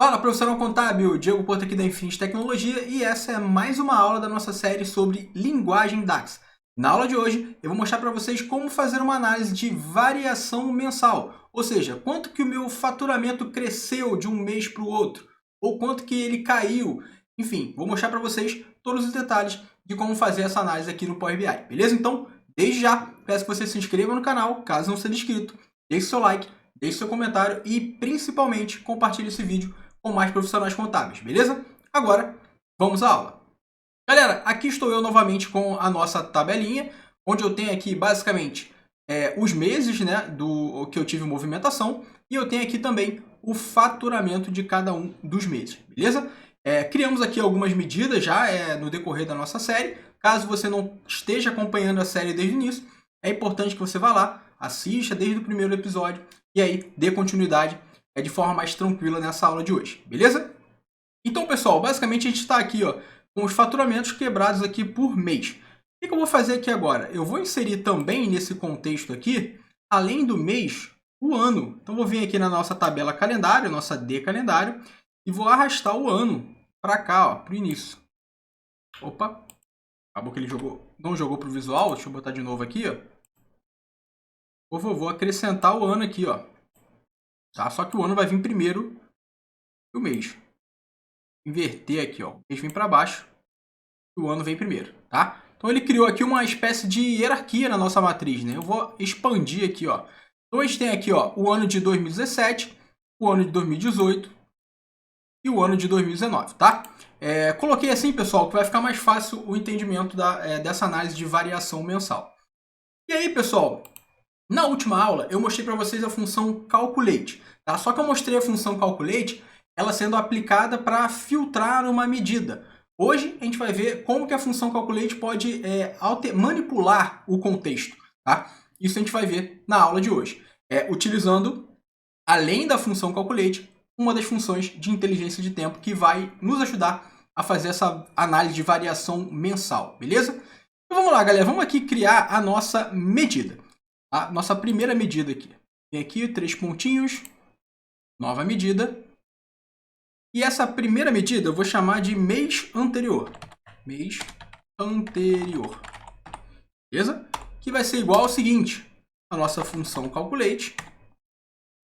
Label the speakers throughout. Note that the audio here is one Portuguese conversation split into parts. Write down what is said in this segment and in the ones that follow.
Speaker 1: Fala, profissional contábil, Diego Porto aqui da Infinity Tecnologia e essa é mais uma aula da nossa série sobre linguagem DAX. Na aula de hoje eu vou mostrar para vocês como fazer uma análise de variação mensal, ou seja, quanto que o meu faturamento cresceu de um mês para o outro, ou quanto que ele caiu. Enfim, vou mostrar para vocês todos os detalhes de como fazer essa análise aqui no Power BI, beleza? Então, desde já, peço que você se inscreva no canal, caso não seja inscrito, deixe seu like, deixe seu comentário e, principalmente, compartilhe esse vídeo com mais profissionais contábeis, beleza? Agora, vamos à aula. Galera, aqui estou eu novamente com a nossa tabelinha, onde eu tenho aqui basicamente os meses, né, do que eu tive movimentação, e eu tenho aqui também o faturamento de cada um dos meses, beleza? Criamos aqui algumas medidas já no decorrer da nossa série. Caso você não esteja acompanhando a série desde o início, é importante que você vá lá, assista desde o primeiro episódio e aí dê continuidade de forma mais tranquila nessa aula de hoje, beleza? Então, pessoal, basicamente a gente está aqui com os faturamentos quebrados aqui por mês. O que eu vou fazer aqui agora? Eu vou inserir também nesse contexto aqui, além do mês, o ano. Então, vou vir aqui na nossa tabela calendário, nossa D calendário, e vou arrastar o ano para cá, para o início. Opa, acabou que ele não jogou para o visual, deixa eu botar de novo aqui. Vou acrescentar o ano aqui, tá? Só que o ano vai vir primeiro que o mês. Inverter aqui, o mês vem para baixo e o ano vem primeiro, tá? Então ele criou aqui uma espécie de hierarquia na nossa matriz, né? Eu vou expandir aqui, Então a gente tem aqui, o ano de 2017, o ano de 2018 e o ano de 2019, tá? Coloquei assim, pessoal, que vai ficar mais fácil o entendimento dessa análise de variação mensal. E aí, pessoal, na última aula eu mostrei para vocês a função calculate, tá? Só que eu mostrei a função calculate ela sendo aplicada para filtrar uma medida. Hoje a gente vai ver como que a função calculate pode manipular o contexto, tá? Isso a gente vai ver na aula de hoje, utilizando, além da função calculate, uma das funções de inteligência de tempo que vai nos ajudar a fazer essa análise de variação mensal, beleza? Então vamos lá, galera, vamos aqui criar a nossa medida. A nossa primeira medida aqui. Tem aqui 3 pontinhos, nova medida. E essa primeira medida eu vou chamar de mês anterior. Mês anterior. Beleza? Que vai ser igual ao seguinte. A nossa função calculate.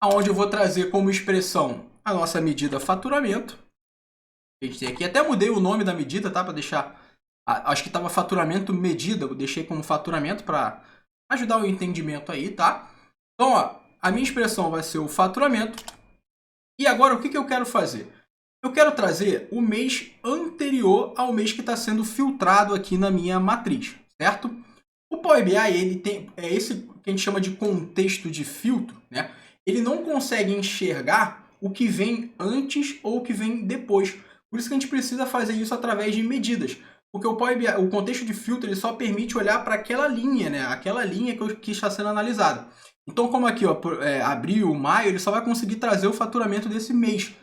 Speaker 1: Onde eu vou trazer como expressão a nossa medida faturamento. A gente tem aqui. Até mudei o nome da medida, tá? Para deixar... Acho que estava faturamento medida. Eu deixei como faturamento para ajudar o entendimento aí, tá? Então, a minha expressão vai ser o faturamento. E agora, o que eu quero fazer? Eu quero trazer o mês anterior ao mês que está sendo filtrado aqui na minha matriz, certo? O Power BI, ele tem esse que a gente chama de contexto de filtro, né? Ele não consegue enxergar o que vem antes ou o que vem depois. Por isso que a gente precisa fazer isso através de medidas. Porque o Power BI, o contexto de filtro, ele só permite olhar para aquela linha, né? Aquela linha que está sendo analisada. Então, como aqui, abril, maio, ele só vai conseguir trazer o faturamento desse mês.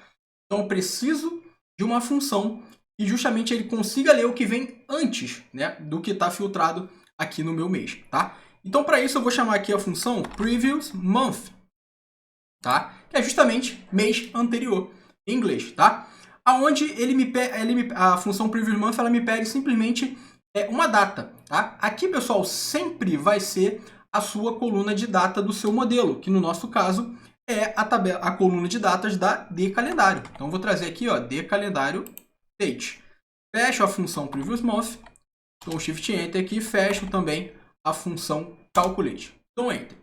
Speaker 1: Então, eu preciso de uma função que justamente ele consiga ler o que vem antes, né, do que está filtrado aqui no meu mês, tá? Então, para isso, eu vou chamar aqui a função previous month, tá? Que é justamente mês anterior, em inglês, tá? Aonde a função previous month ela me pede simplesmente uma data, tá? Aqui, pessoal, sempre vai ser a sua coluna de data do seu modelo, que no nosso caso é a coluna de datas da D calendário. Então, vou trazer aqui, D calendário date. Fecho a função previous month, dou Shift Enter aqui, fecho também a função calculate. Então, Enter.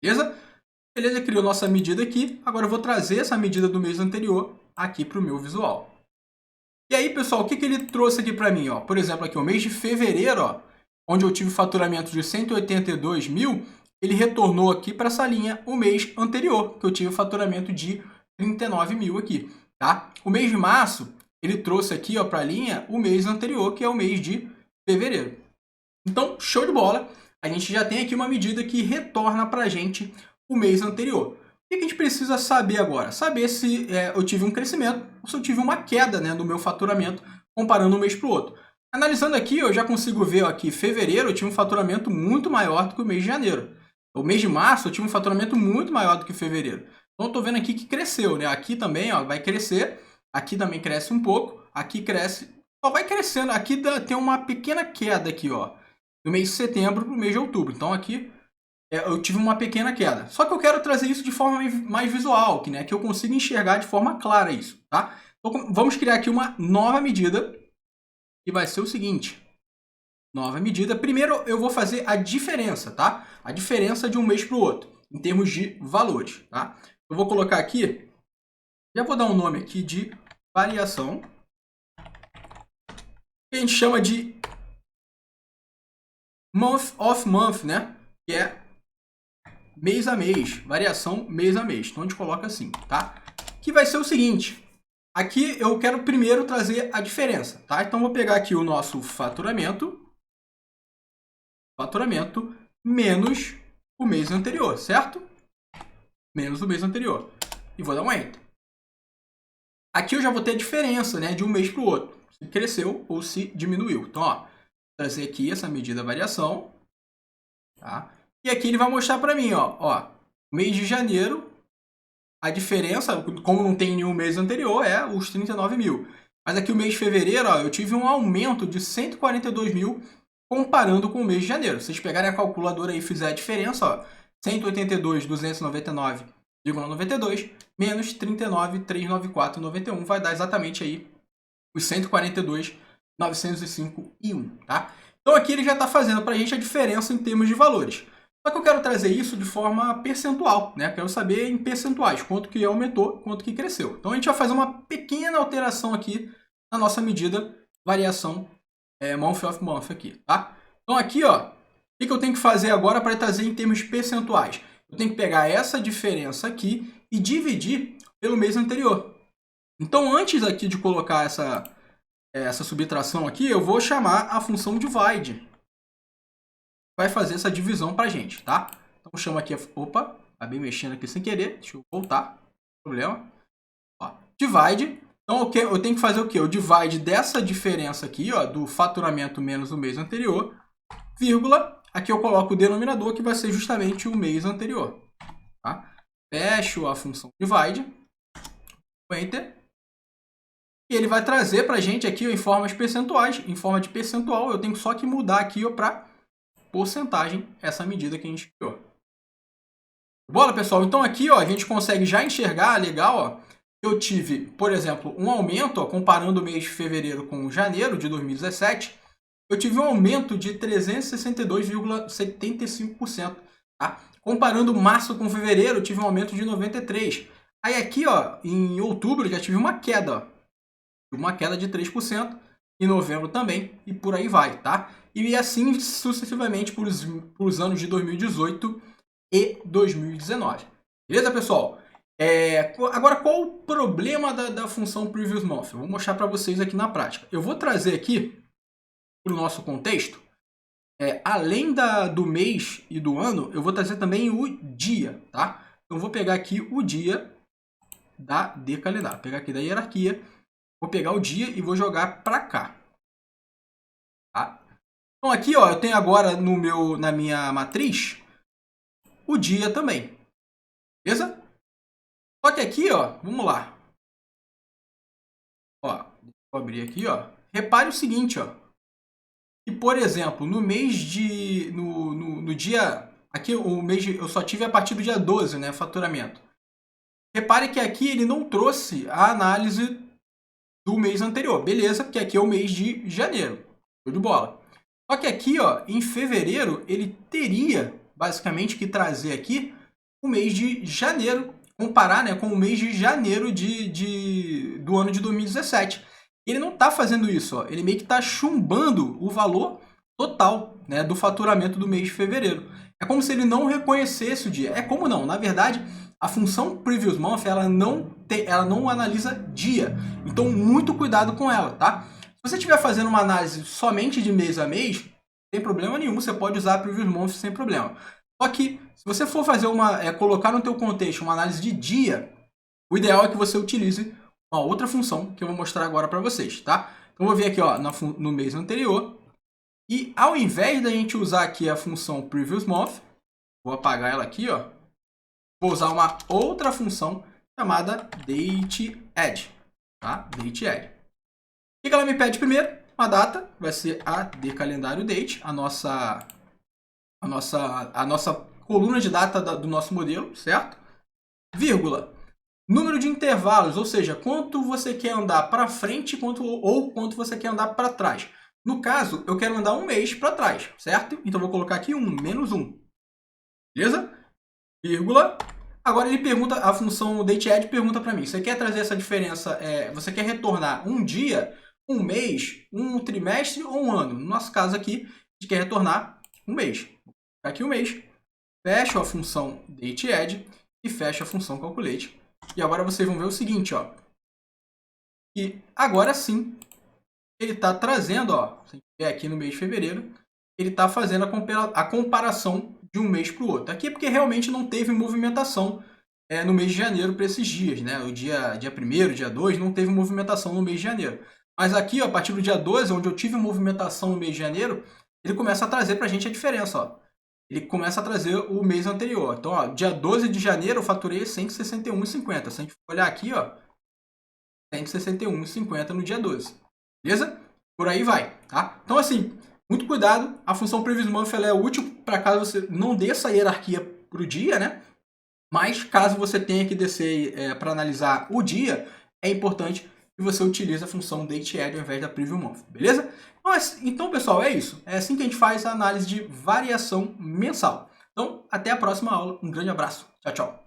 Speaker 1: Beleza? Beleza, criou nossa medida aqui. Agora eu vou trazer essa medida do mês anterior aqui para o meu visual. E aí, pessoal, o que ele trouxe aqui para mim? Por exemplo, aqui o mês de fevereiro, onde eu tive faturamento de 182 mil, ele retornou aqui para essa linha o mês anterior, que eu tive faturamento de 39 mil aqui, tá? O mês de março, ele trouxe aqui para a linha o mês anterior, que é o mês de fevereiro. Então, show de bola! A gente já tem aqui uma medida que retorna para a gente o mês anterior. O que a gente precisa saber agora? Saber se eu tive um crescimento ou se eu tive uma queda, né, no meu faturamento, comparando um mês para o outro. Analisando aqui, eu já consigo ver aqui, fevereiro eu tive um faturamento muito maior do que o mês de janeiro. O mês de março eu tive um faturamento muito maior do que fevereiro. Então, eu estou vendo aqui que cresceu, né? Aqui também, ó, vai crescer. Aqui também cresce um pouco. Aqui cresce. Só vai crescendo. Aqui tem uma pequena queda aqui, ó. Do mês de setembro para o mês de outubro. Então, aqui eu tive uma pequena queda. Só que eu quero trazer isso de forma mais visual, que eu consiga enxergar de forma clara isso, tá? Então, vamos criar aqui uma nova medida. Que vai ser o seguinte. Nova medida. Primeiro, eu vou fazer a diferença, tá? A diferença de um mês para o outro, em termos de valores, tá? Eu vou colocar aqui, já vou dar um nome aqui de variação, que a gente chama de month of month, né? Que é mês a mês, variação mês a mês. Então, a gente coloca assim, tá? Que vai ser o seguinte. Aqui eu quero primeiro trazer a diferença, tá? Então, vou pegar aqui o nosso faturamento menos o mês anterior, certo? Menos o mês anterior. E vou dar um Enter. Aqui eu já vou ter a diferença, né, de um mês para o outro. Se cresceu ou se diminuiu. Então, ó, vou trazer aqui essa medida variação. Tá? E aqui ele vai mostrar para mim, ó, mês de janeiro, a diferença, como não tem nenhum mês anterior, é os 39 mil. Mas aqui o mês de fevereiro, ó, eu tive um aumento de 142 mil comparando com o mês de janeiro. Se vocês pegarem a calculadora e fizer a diferença, ó, 182.299,92 menos 39.394,91 vai dar exatamente aí os 142.905,1, tá? Então aqui ele já está fazendo para a gente a diferença em termos de valores. Só que eu quero trazer isso de forma percentual, né? Quero saber em percentuais, quanto que aumentou, quanto que cresceu. Então a gente vai fazer uma pequena alteração aqui na nossa medida variação month of month aqui, tá? Então aqui, ó, o que eu tenho que fazer agora para trazer em termos percentuais? Eu tenho que pegar essa diferença aqui e dividir pelo mês anterior. Então antes aqui de colocar essa subtração aqui, eu vou chamar a função divide. Vai fazer essa divisão para a gente, tá? Então chama aqui, opa, acabei mexendo aqui sem querer, deixa eu voltar, problema. Ó, divide. Então eu tenho que fazer o quê? O divide dessa diferença aqui, ó, do faturamento menos o mês anterior, vírgula, aqui eu coloco o denominador que vai ser justamente o mês anterior, tá? Fecho a função divide, enter, e ele vai trazer para a gente aqui ó, em formas percentuais, em forma de percentual, eu tenho só que mudar aqui para porcentagem essa medida que a gente criou. Bola, pessoal? Então aqui ó, a gente consegue já enxergar, legal, ó, eu tive, por exemplo, um aumento, ó, comparando o mês de fevereiro com janeiro de 2017, eu tive um aumento de 362,75%. Tá? Comparando março com fevereiro, eu tive um aumento de 93%. Aí aqui, ó, em outubro, já tive uma queda. Ó, uma queda de 3%. Em novembro também, e por aí vai, tá? E assim sucessivamente por os anos de 2018 e 2019. Beleza, pessoal? Agora, qual o problema da função Previous Month? Eu vou mostrar para vocês aqui na prática. Eu vou trazer aqui para o nosso contexto, além do mês e do ano, eu vou trazer também o dia, tá? Então, vou pegar aqui o dia de calendário. Vou pegar aqui da hierarquia, vou pegar o dia e vou jogar para cá. Tá? Então, aqui ó, eu tenho agora na minha matriz o dia também. Beleza? Só que aqui, ó, vamos lá. Ó, vou abrir aqui, ó. Repare o seguinte, ó. Que, por exemplo, no mês de... No dia... Aqui, o mês eu só tive a partir do dia 12, né? Faturamento. Repare que aqui ele não trouxe a análise do mês anterior. Beleza, porque aqui é o mês de janeiro. Show de bola. Só que aqui, ó, em fevereiro, ele teria, basicamente, que trazer aqui o mês de janeiro. Comparar, né, com o mês de janeiro do ano de 2017. Ele não está fazendo isso, ó. Ele meio que está chumbando o valor total, né, do faturamento do mês de fevereiro. É como se ele não reconhecesse o dia. É como não, na verdade, a função Previous Month ela não analisa dia. Então, muito cuidado com ela, tá? Se você estiver fazendo uma análise somente de mês a mês, não tem problema nenhum, você pode usar a Previous Month sem problema. Só que, se você for fazer colocar no teu contexto uma análise de dia, o ideal é que você utilize uma outra função que eu vou mostrar agora para vocês, tá? Então, eu vou vir aqui ó, no mês anterior e ao invés da gente usar aqui a função Previous Month, vou apagar ela aqui, ó, vou usar uma outra função chamada dateAdd, tá? dateAdd. O que ela me pede primeiro? Uma data, vai ser a de calendário date, a nossa coluna de data do nosso modelo, certo? Vírgula. Número de intervalos, ou seja, quanto você quer andar para frente ou quanto você quer andar para trás. No caso, eu quero andar um mês para trás, certo? Então, vou colocar aqui -1. Beleza? Vírgula. Agora ele pergunta, a função dateAdd pergunta para mim, você quer trazer essa diferença, você quer retornar um dia, um mês, um trimestre ou um ano? No nosso caso aqui, a gente quer retornar um mês. Vou colocar aqui um mês, fecho a função dateAdd e fecho a função calculate. E agora vocês vão ver o seguinte, ó. E agora sim, ele está trazendo, ó, se a gente ver aqui no mês de fevereiro, ele está fazendo a comparação de um mês para o outro. Aqui é porque realmente não teve movimentação no mês de janeiro para esses dias, né? O dia 1º, dia 2, não teve movimentação no mês de janeiro. Mas aqui, ó, a partir do dia 12, onde eu tive movimentação no mês de janeiro, ele começa a trazer para a gente a diferença, ó. Ele começa a trazer o mês anterior. Então, ó, dia 12 de janeiro eu faturei 161,50. Se a gente olhar aqui, ó, 161,50 no dia 12. Beleza? Por aí vai, tá? Então, assim, muito cuidado. A função Previous Month ela é útil para caso você não dê essa hierarquia para o dia, né? Mas caso você tenha que descer para analisar o dia, é importante que você utilize a função dateAdd ao invés da Previous Month, beleza? Então, pessoal, é isso. É assim que a gente faz a análise de variação mensal. Então, até a próxima aula. Um grande abraço. Tchau, tchau.